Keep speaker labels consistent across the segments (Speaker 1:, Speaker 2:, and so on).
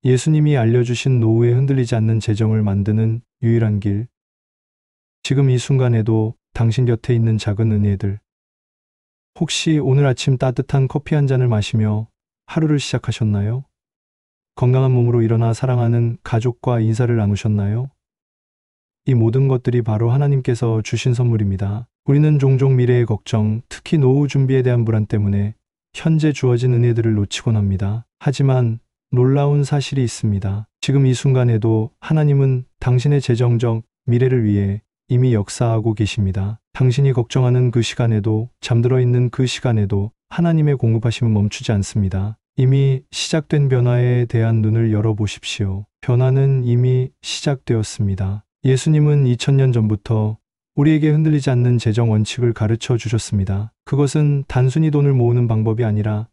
Speaker 1: 예수님이 알려주신 노후에 흔들리지 않는 재정을 만드는 유일한 길. 지금 이 순간에도 당신 곁에 있는 작은 은혜들. 혹시 오늘 아침 따뜻한 커피 한 잔을 마시며 하루를 시작하셨나요? 건강한 몸으로 일어나 사랑하는 가족과 인사를 나누셨나요? 이 모든 것들이 바로 하나님께서 주신 선물입니다. 우리는 종종 미래의 걱정, 특히 노후 준비에 대한 불안 때문에 현재 주어진 은혜들을 놓치곤 합니다. 하지만 놀라운 사실이 있습니다. 지금 이 순간에도 하나님은 당신의 재정적 미래를 위해 이미 역사하고 계십니다. 당신이 걱정하는 그 시간에도, 잠들어 있는 그 시간에도 하나님의 공급하심은 멈추지 않습니다. 이미 시작된 변화에 대한 눈을 열어보십시오. 변화는 이미 시작되었습니다. 예수님은 2000년 전부터 우리에게 흔들리지 않는 재정 원칙을 가르쳐 주셨습니다. 그것은 단순히 돈을 모으는 방법이 아니라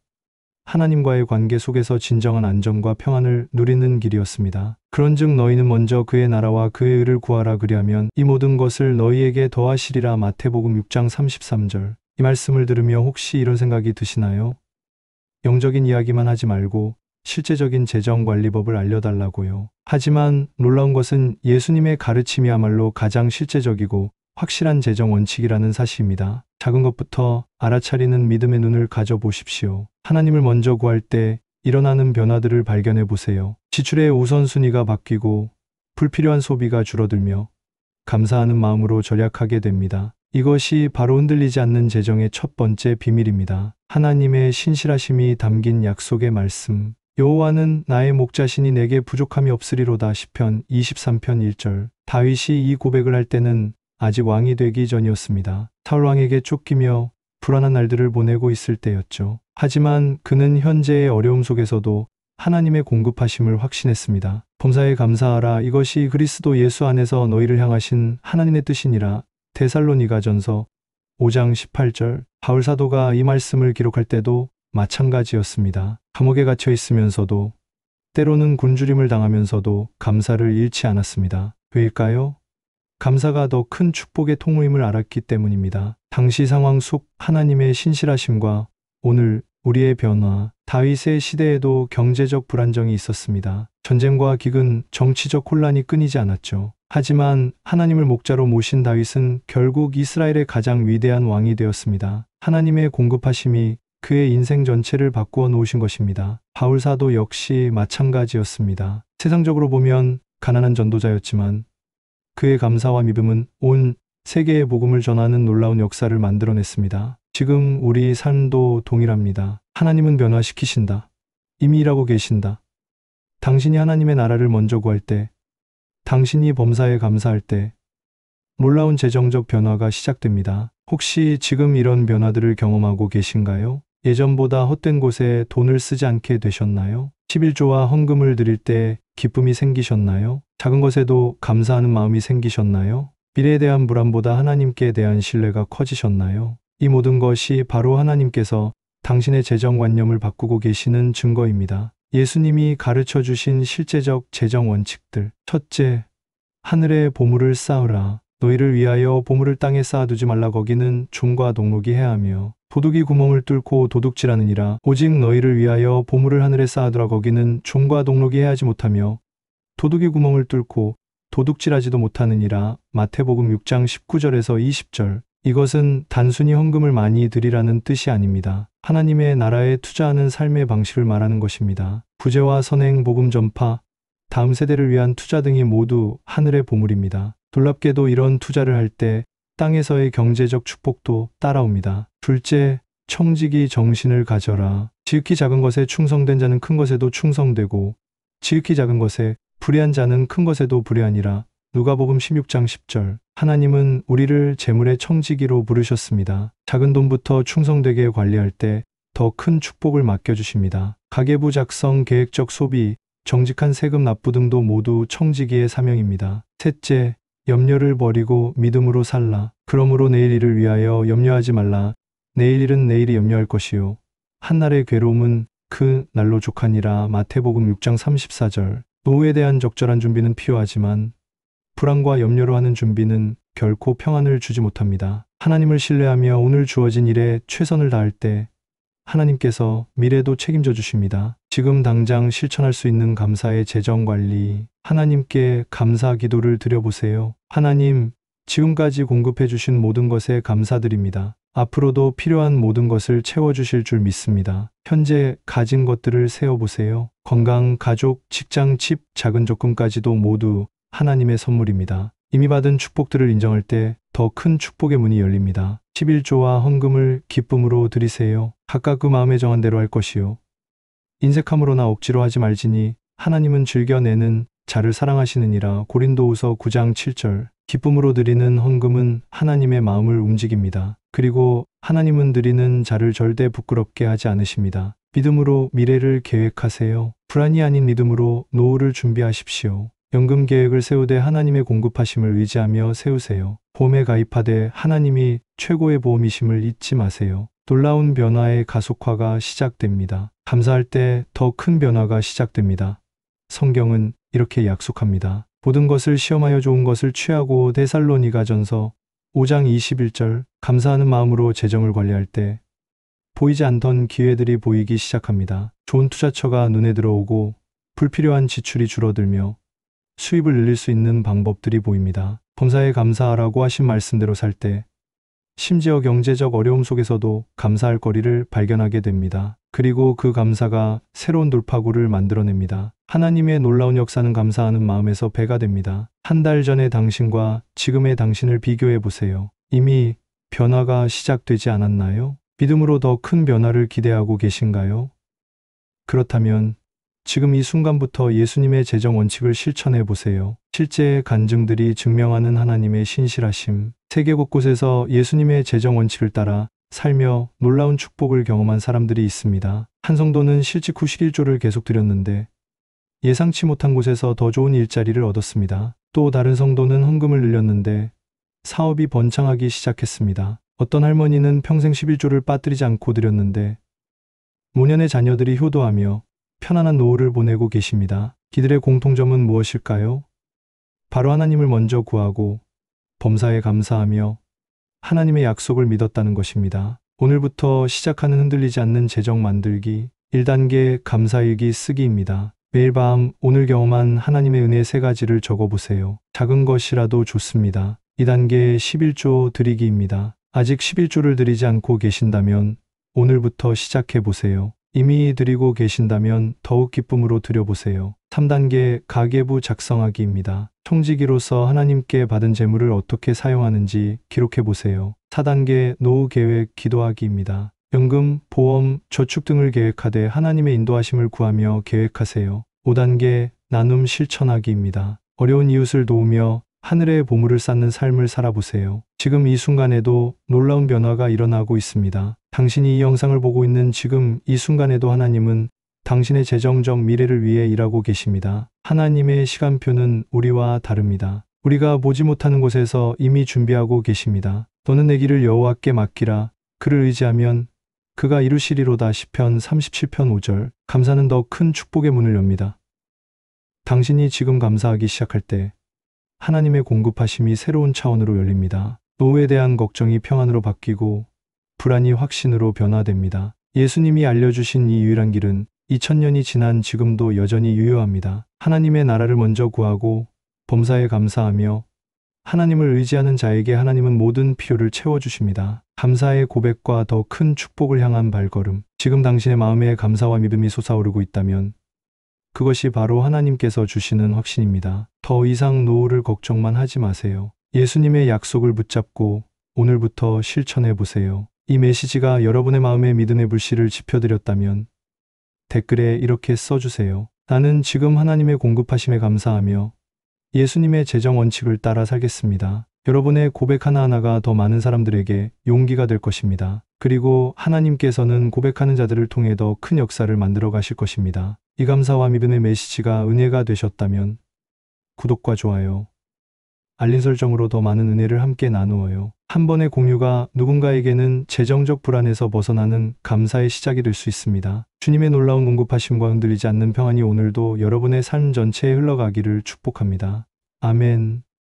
Speaker 1: 하나님과의 관계 속에서 진정한 안정과 평안을 누리는 길이었습니다. 그런즉 너희는 먼저 그의 나라와 그의 의를 구하라. 그리하면 이 모든 것을 너희에게 더하시리라. 마태복음 6장 33절. 이 말씀을 들으며 혹시 이런 생각이 드시나요? 영적인 이야기만 하지 말고 실제적인 재정관리법을 알려달라고요. 하지만 놀라운 것은 예수님의 가르침이야말로 가장 실제적이고 확실한 재정 원칙이라는 사실입니다. 작은 것부터 알아차리는 믿음의 눈을 가져보십시오. 하나님을 먼저 구할 때 일어나는 변화들을 발견해 보세요. 지출의 우선순위가 바뀌고 불필요한 소비가 줄어들며 감사하는 마음으로 절약하게 됩니다. 이것이 바로 흔들리지 않는 재정의 첫 번째 비밀입니다. 하나님의 신실하심이 담긴 약속의 말씀. 여호와는 나의 목자시니 내게 부족함이 없으리로다. 시편 23편 1절. 다윗이 이 고백을 할 때는 아직 왕이 되기 전이었습니다. 사울 왕에게 쫓기며 불안한 날들을 보내고 있을 때였죠. 하지만 그는 현재의 어려움 속에서도 하나님의 공급하심을 확신했습니다. 범사에 감사하라. 이것이 그리스도 예수 안에서 너희를 향하신 하나님의 뜻이니라. 데살로니가전서 5장 18절. 바울 사도가 이 말씀을 기록할 때도 마찬가지였습니다. 감옥에 갇혀 있으면서도, 때로는 굶주림을 당하면서도 감사를 잃지 않았습니다. 왜일까요? 감사가 더 큰 축복의 통로임을 알았기 때문입니다. 당시 상황 속 하나님의 신실하심과 오늘 우리의 변화. 다윗의 시대에도 경제적 불안정이 있었습니다. 전쟁과 기근, 정치적 혼란이 끊이지 않았죠. 하지만 하나님을 목자로 모신 다윗은 결국 이스라엘의 가장 위대한 왕이 되었습니다. 하나님의 공급하심이 그의 인생 전체를 바꾸어 놓으신 것입니다. 바울 사도 역시 마찬가지였습니다. 세상적으로 보면 가난한 전도자였지만 그의 감사와 믿음은 온 세계에 복음을 전하는 놀라운 역사를 만들어냈습니다. 지금 우리 삶도 동일합니다. 하나님은 변화시키신다. 이미 일하고 계신다. 당신이 하나님의 나라를 먼저 구할 때, 당신이 범사에 감사할 때 놀라운 재정적 변화가 시작됩니다. 혹시 지금 이런 변화들을 경험하고 계신가요? 예전보다 헛된 곳에 돈을 쓰지 않게 되셨나요? 11조와 헌금을 드릴 때 기쁨이 생기셨나요? 작은 것에도 감사하는 마음이 생기셨나요? 미래에 대한 불안보다 하나님께 대한 신뢰가 커지셨나요? 이 모든 것이 바로 하나님께서 당신의 재정관념을 바꾸고 계시는 증거입니다. 예수님이 가르쳐 주신 실제적 재정 원칙들. 첫째, 하늘에 보물을 쌓으라. 너희를 위하여 보물을 땅에 쌓아두지 말라. 거기는 종과 동록이 해하며 도둑이 구멍을 뚫고 도둑질하느니라. 오직 너희를 위하여 보물을 하늘에 쌓아두라. 거기는 종과 동록이 해하지 못하며 도둑이 구멍을 뚫고 도둑질하지도 못하느니라. 마태복음 6장 19절에서 20절. 이것은 단순히 헌금을 많이 드리라는 뜻이 아닙니다. 하나님의 나라에 투자하는 삶의 방식을 말하는 것입니다. 부재와 선행, 복음 전파, 다음 세대를 위한 투자 등이 모두 하늘의 보물입니다. 놀랍게도 이런 투자를 할 때 땅에서의 경제적 축복도 따라옵니다. 둘째, 청지기 정신을 가져라. 지극히 작은 것에 충성된 자는 큰 것에도 충성되고 지극히 작은 것에 불의한 자는 큰 것에도 불의하니라. 누가복음 16장 10절. 하나님은 우리를 재물의 청지기로 부르셨습니다. 작은 돈부터 충성되게 관리할 때 더 큰 축복을 맡겨주십니다. 가계부 작성, 계획적 소비, 정직한 세금 납부 등도 모두 청지기의 사명입니다. 셋째, 염려를 버리고 믿음으로 살라. 그러므로 내일 일을 위하여 염려하지 말라. 내일 일은 내일이 염려할 것이요 한날의 괴로움은 그 날로 족하니라. 마태복음 6장 34절. 노후에 대한 적절한 준비는 필요하지만 불안과 염려로 하는 준비는 결코 평안을 주지 못합니다. 하나님을 신뢰하며 오늘 주어진 일에 최선을 다할 때 하나님께서 미래도 책임져 주십니다. 지금 당장 실천할 수 있는 감사의 재정 관리, 하나님께 감사 기도를 드려보세요. 하나님, 지금까지 공급해 주신 모든 것에 감사드립니다. 앞으로도 필요한 모든 것을 채워주실 줄 믿습니다. 현재 가진 것들을 세어보세요. 건강, 가족, 직장, 집, 작은 조건까지도 모두 하나님의 선물입니다. 이미 받은 축복들을 인정할 때 더 큰 축복의 문이 열립니다. 11조와 헌금을 기쁨으로 드리세요. 각각 그 마음에 정한 대로 할 것이요. 인색함으로나 억지로 하지 말지니 하나님은 즐겨내는 자를 사랑하시느니라. 고린도후서 9장 7절. 기쁨으로 드리는 헌금은 하나님의 마음을 움직입니다. 그리고 하나님은 드리는 자를 절대 부끄럽게 하지 않으십니다. 믿음으로 미래를 계획하세요. 불안이 아닌 믿음으로 노후를 준비하십시오. 연금 계획을 세우되 하나님의 공급하심을 의지하며 세우세요. 보험에 가입하되 하나님이 최고의 보험이심을 잊지 마세요. 놀라운 변화의 가속화가 시작됩니다. 감사할 때 더 큰 변화가 시작됩니다. 성경은 이렇게 약속합니다. 모든 것을 시험하여 좋은 것을 취하고. 데살로니가전서 5장 21절. 감사하는 마음으로 재정을 관리할 때 보이지 않던 기회들이 보이기 시작합니다. 좋은 투자처가 눈에 들어오고 불필요한 지출이 줄어들며 수입을 늘릴 수 있는 방법들이 보입니다. 범사에 감사하라고 하신 말씀대로 살 때 심지어 경제적 어려움 속에서도 감사할 거리를 발견하게 됩니다. 그리고 그 감사가 새로운 돌파구를 만들어냅니다. 하나님의 놀라운 역사는 감사하는 마음에서 배가 됩니다. 한 달 전의 당신과 지금의 당신을 비교해 보세요. 이미 변화가 시작되지 않았나요? 믿음으로 더 큰 변화를 기대하고 계신가요? 그렇다면 지금 이 순간부터 예수님의 재정 원칙을 실천해 보세요. 실제의 간증들이 증명하는 하나님의 신실하심. 세계 곳곳에서 예수님의 재정 원칙을 따라 살며 놀라운 축복을 경험한 사람들이 있습니다. 한 성도는 실직 후 11조를 계속 드렸는데 예상치 못한 곳에서 더 좋은 일자리를 얻었습니다. 또 다른 성도는 헌금을 늘렸는데 사업이 번창하기 시작했습니다. 어떤 할머니는 평생 11조를 빠뜨리지 않고 드렸는데 노년의 자녀들이 효도하며 편안한 노후를 보내고 계십니다. 그들의 공통점은 무엇일까요? 바로 하나님을 먼저 구하고 범사에 감사하며 하나님의 약속을 믿었다는 것입니다. 오늘부터 시작하는 흔들리지 않는 재정 만들기 1단계 감사일기 쓰기입니다. 매일 밤 오늘 경험한 하나님의 은혜 3가지를 적어보세요. 작은 것이라도 좋습니다. 2단계 11조 드리기입니다. 아직 11조를 드리지 않고 계신다면 오늘부터 시작해보세요. 이미 드리고 계신다면 더욱 기쁨으로 드려보세요. 3단계 가계부 작성하기입니다. 청지기로서 하나님께 받은 재물을 어떻게 사용하는지 기록해보세요. 4단계 노후 계획 기도하기입니다. 연금, 보험, 저축 등을 계획하되 하나님의 인도하심을 구하며 계획하세요. 5단계 나눔 실천하기입니다. 어려운 이웃을 도우며 하늘의 보물을 쌓는 삶을 살아보세요. 지금 이 순간에도 놀라운 변화가 일어나고 있습니다. 당신이 이 영상을 보고 있는 지금 이 순간에도 하나님은 당신의 재정적 미래를 위해 일하고 계십니다. 하나님의 시간표는 우리와 다릅니다. 우리가 보지 못하는 곳에서 이미 준비하고 계십니다. 너는 내 길을 여호와께 맡기라. 그를 의지하면 그가 이루시리로다. 시편 37편 5절. 감사는 더 큰 축복의 문을 엽니다. 당신이 지금 감사하기 시작할 때 하나님의 공급하심이 새로운 차원으로 열립니다. 노후에 대한 걱정이 평안으로 바뀌고 불안이 확신으로 변화됩니다. 예수님이 알려주신 이 유일한 길은 2000년이 지난 지금도 여전히 유효합니다. 하나님의 나라를 먼저 구하고 범사에 감사하며 하나님을 의지하는 자에게 하나님은 모든 필요를 채워주십니다. 감사의 고백과 더 큰 축복을 향한 발걸음. 지금 당신의 마음에 감사와 믿음이 솟아오르고 있다면 그것이 바로 하나님께서 주시는 확신입니다. 더 이상 노후를 걱정만 하지 마세요. 예수님의 약속을 붙잡고 오늘부터 실천해 보세요. 이 메시지가 여러분의 마음에 믿음의 불씨를 지펴드렸다면 댓글에 이렇게 써주세요. 나는 지금 하나님의 공급하심에 감사하며 예수님의 재정 원칙을 따라 살겠습니다. 여러분의 고백 하나하나가 더 많은 사람들에게 용기가 될 것입니다. 그리고 하나님께서는 고백하는 자들을 통해 더 큰 역사를 만들어 가실 것입니다. 이 감사와 믿음의 메시지가 은혜가 되셨다면 구독과 좋아요, 알림 설정으로 더 많은 은혜를 함께 나누어요. 한 번의 공유가 누군가에게는 재정적 불안에서 벗어나는 감사의 시작이 될 수 있습니다. 주님의 놀라운 공급하심과 흔들리지 않는 평안이 오늘도 여러분의 삶 전체에 흘러가기를 축복합니다. 아멘.